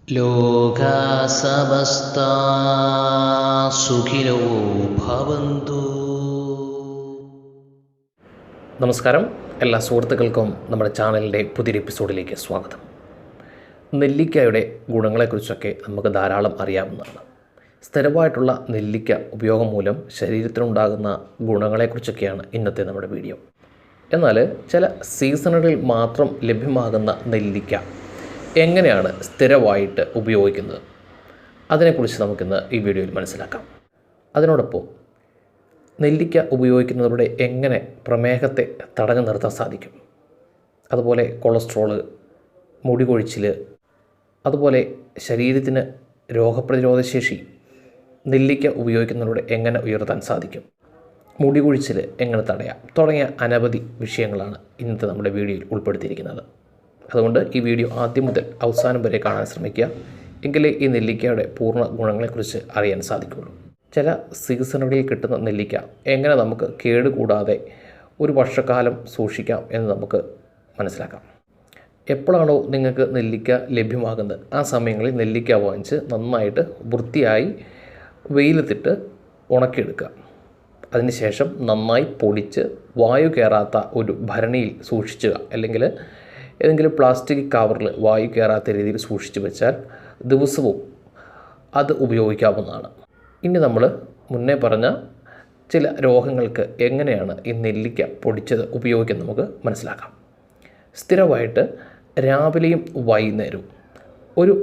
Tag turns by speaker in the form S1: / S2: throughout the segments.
S1: ലോകാ സമസ്താ സുഖിനോ ഭവന്തു. നമസ്കാരം, എല്ലാ സുഹൃത്തുക്കൾക്കും നമ്മുടെ ചാനലിൻ്റെ പുതിയൊരു എപ്പിസോഡിലേക്ക് സ്വാഗതം. നെല്ലിക്കയുടെ ഗുണങ്ങളെക്കുറിച്ചൊക്കെ നമുക്ക് ധാരാളം അറിയാവുന്നതാണ്. സ്ഥിരമായിട്ടുള്ള നെല്ലിക്ക ഉപയോഗം മൂലം ശരീരത്തിനുണ്ടാകുന്ന ഗുണങ്ങളെക്കുറിച്ചൊക്കെയാണ് ഇന്നത്തെ നമ്മുടെ വീഡിയോ. എന്നാൽ ചില സീസണുകളിൽ മാത്രം ലഭ്യമാകുന്ന നെല്ലിക്ക എങ്ങനെയാണ് സ്ഥിരമായിട്ട് ഉപയോഗിക്കുന്നത്, അതിനെക്കുറിച്ച് നമുക്കിന്ന് ഈ വീഡിയോയിൽ മനസ്സിലാക്കാം. അതിനോടൊപ്പം നെല്ലിക്ക ഉപയോഗിക്കുന്നതിലൂടെ എങ്ങനെ പ്രമേഹത്തെ തടഞ്ഞു നിർത്താൻ സാധിക്കും, അതുപോലെ കൊളസ്ട്രോള്, മുടി കൊഴിച്ചിൽ, അതുപോലെ ശരീരത്തിന് രോഗപ്രതിരോധശേഷി നെല്ലിക്ക ഉപയോഗിക്കുന്നതിലൂടെ എങ്ങനെ ഉയർത്താൻ സാധിക്കും, മുടി കൊഴിച്ചിൽ എങ്ങനെ തടയാം തുടങ്ങിയ അനവധി വിഷയങ്ങളാണ് ഇന്നത്തെ നമ്മുടെ വീഡിയോയിൽ ഉൾപ്പെടുത്തിയിരിക്കുന്നത്. അതുകൊണ്ട് ഈ വീഡിയോ ആദ്യം മുതൽ അവസാനം വരെ കാണാൻ ശ്രമിക്കുക. എങ്കിലേ ഈ നെല്ലിക്കയുടെ പൂർണ്ണ ഗുണങ്ങളെക്കുറിച്ച് അറിയാൻ സാധിക്കുകയുള്ളൂ. ചില സീസണുകളിൽ കിട്ടുന്ന നെല്ലിക്ക എങ്ങനെ നമുക്ക് കേടുകൂടാതെ ഒരു വർഷക്കാലം സൂക്ഷിക്കാം എന്ന് നമുക്ക് മനസ്സിലാക്കാം. എപ്പോഴാണോ നിങ്ങൾക്ക് നെല്ലിക്ക ലഭ്യമാകുന്നത് ആ സമയങ്ങളിൽ നെല്ലിക്ക വാങ്ങിച്ച് നന്നായിട്ട് വൃത്തിയായി വെയിലത്തിട്ട് ഉണക്കിയെടുക്കുക. അതിനുശേഷം നന്നായി പൊടിച്ച് വായു കയറാത്ത ഒരു ഭരണിയിൽ സൂക്ഷിച്ചുക, അല്ലെങ്കിൽ ഏതെങ്കിലും പ്ലാസ്റ്റിക് കവറിൽ വായു കയറാത്ത രീതിയിൽ സൂക്ഷിച്ച് വെച്ചാൽ ദിവസവും അത് ഉപയോഗിക്കാവുന്നതാണ്. ഇനി നമ്മൾ മുന്നേ പറഞ്ഞ ചില രോഗങ്ങൾക്ക് എങ്ങനെയാണ് ഈ നെല്ലിക്ക പൊടിച്ചത് ഉപയോഗിക്കുന്നത് നമുക്ക് മനസ്സിലാക്കാം. സ്ഥിരമായിട്ട് രാവിലെയും വൈകുന്നേരവും ഒരു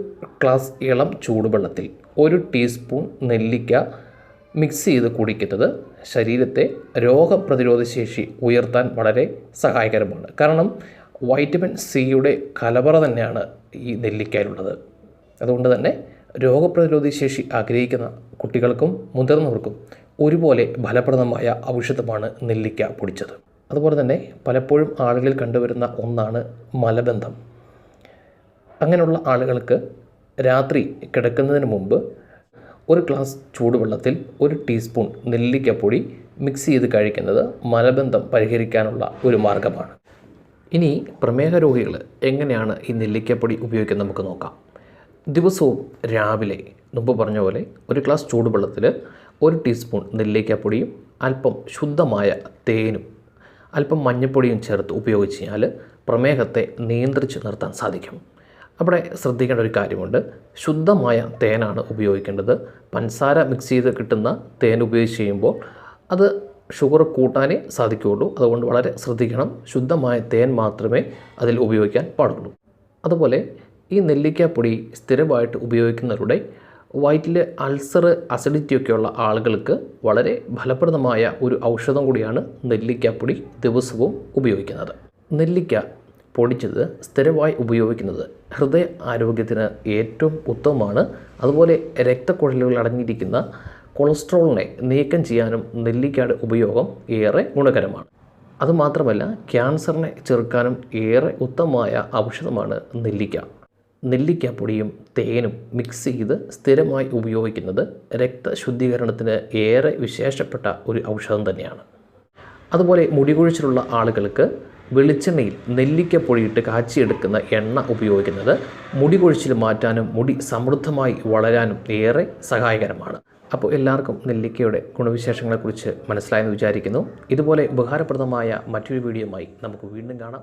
S1: ഗ്ലാസ് ഇളം ചൂടുവെള്ളത്തിൽ 1 ടീസ്പൂൺ നെല്ലിക്ക മിക്സ് ചെയ്ത് കുടിക്കുന്നത് ശരീരത്തെ രോഗപ്രതിരോധശേഷി ഉയർത്താൻ വളരെ സഹായകരമാണ്. കാരണം വൈറ്റമിൻ സിയുടെ കലവറ തന്നെയാണ് ഈ നെല്ലിക്കയിലുള്ളത്. അതുകൊണ്ട് തന്നെ രോഗപ്രതിരോധശേഷി ആഗ്രഹിക്കുന്ന കുട്ടികൾക്കും മുതിർന്നവർക്കും ഒരുപോലെ ഫലപ്രദമായ ഔഷധമാണ് നെല്ലിക്ക പൊടിച്ചത്. അതുപോലെ തന്നെ പലപ്പോഴും ആളുകളിൽ കണ്ടുവരുന്ന ഒന്നാണ് മലബന്ധം. അങ്ങനെയുള്ള ആളുകൾക്ക് രാത്രി കിടക്കുന്നതിന് മുമ്പ് 1 ഗ്ലാസ് ചൂടുവെള്ളത്തിൽ 1 ടീസ്പൂൺ നെല്ലിക്കപ്പൊടി മിക്സ് ചെയ്ത് കഴിക്കുന്നത് മലബന്ധം പരിഹരിക്കാനുള്ള ഒരു മാർഗ്ഗമാണ്. ഇനി പ്രമേഹ രോഗികൾ എങ്ങനെയാണ് ഈ നെല്ലിക്കപ്പൊടി ഉപയോഗിക്കുന്നത് നമുക്ക് നോക്കാം. ദിവസവും രാവിലെ മുമ്പ് പറഞ്ഞ പോലെ 1 ഗ്ലാസ് ചൂടുവെള്ളത്തിൽ 1 ടീസ്പൂൺ നെല്ലിക്കപ്പൊടിയും അല്പം ശുദ്ധമായ തേനും അല്പം മഞ്ഞൾപ്പൊടിയും ചേർത്ത് ഉപയോഗിച്ച് കഴിഞ്ഞാൽ പ്രമേഹത്തെ നിയന്ത്രിച്ച് നിർത്താൻ സാധിക്കും. അവിടെ ശ്രദ്ധിക്കേണ്ട ഒരു കാര്യമുണ്ട്. ശുദ്ധമായ തേനാണ് ഉപയോഗിക്കേണ്ടത്. പഞ്ചസാര മിക്സ് ചെയ്ത് കിട്ടുന്ന തേൻ ഉപയോഗിച്ച് ചെയ്യുമ്പോൾ അത് ഷുഗർ കൂട്ടാനേ സാധിക്കുകയുള്ളൂ. അതുകൊണ്ട് വളരെ ശ്രദ്ധിക്കണം. ശുദ്ധമായ തേൻ മാത്രമേ അതിൽ ഉപയോഗിക്കാൻ പാടുള്ളൂ. അതുപോലെ ഈ നെല്ലിക്കപ്പൊടി സ്ഥിരമായിട്ട് ഉപയോഗിക്കുന്നതിലൂടെ വയറ്റിൽ അൾസർ, അസിഡിറ്റിയൊക്കെയുള്ള ആളുകൾക്ക് വളരെ ഫലപ്രദമായ ഒരു ഔഷധം കൂടിയാണ് നെല്ലിക്കപ്പൊടി ദിവസവും ഉപയോഗിക്കുന്നത്. നെല്ലിക്ക പൊടിച്ചത് സ്ഥിരമായി ഉപയോഗിക്കുന്നത് ഹൃദയ ആരോഗ്യത്തിന് ഏറ്റവും ഉത്തമമാണ്. അതുപോലെ രക്തക്കുഴലുകൾ അടങ്ങിയിരിക്കുന്ന കൊളസ്ട്രോളിനെ നീക്കം ചെയ്യാനും നെല്ലിക്കയുടെ ഉപയോഗം ഏറെ ഗുണകരമാണ്. അതുമാത്രമല്ല, ക്യാൻസറിനെ ചെറുക്കാനും ഏറെ ഉത്തമമായ ഔഷധമാണ് നെല്ലിക്ക. നെല്ലിക്കപ്പൊടിയും തേനും മിക്സ് ചെയ്ത് സ്ഥിരമായി ഉപയോഗിക്കുന്നത് രക്തശുദ്ധീകരണത്തിന് ഏറെ വിശേഷപ്പെട്ട ഒരു ഔഷധം തന്നെയാണ്. അതുപോലെ മുടികൊഴിച്ചിലുള്ള ആളുകൾക്ക് വെളിച്ചെണ്ണയിൽ നെല്ലിക്കപ്പൊടിയിട്ട് കാച്ചിയെടുക്കുന്ന എണ്ണ ഉപയോഗിക്കുന്നത് മുടി കൊഴിച്ചിൽ മാറ്റാനും മുടി സമൃദ്ധമായി വളരാനും ഏറെ സഹായകരമാണ്. അപ്പോൾ എല്ലാവർക്കും നെല്ലിക്കയുടെ ഗുണവിശേഷങ്ങളെക്കുറിച്ച് മനസ്സിലായെന്ന് വിചാരിക്കുന്നു. ഇതുപോലെ ഉപകാരപ്രദമായ മറ്റൊരു വീഡിയോയുമായി നമുക്ക് വീണ്ടും കാണാം.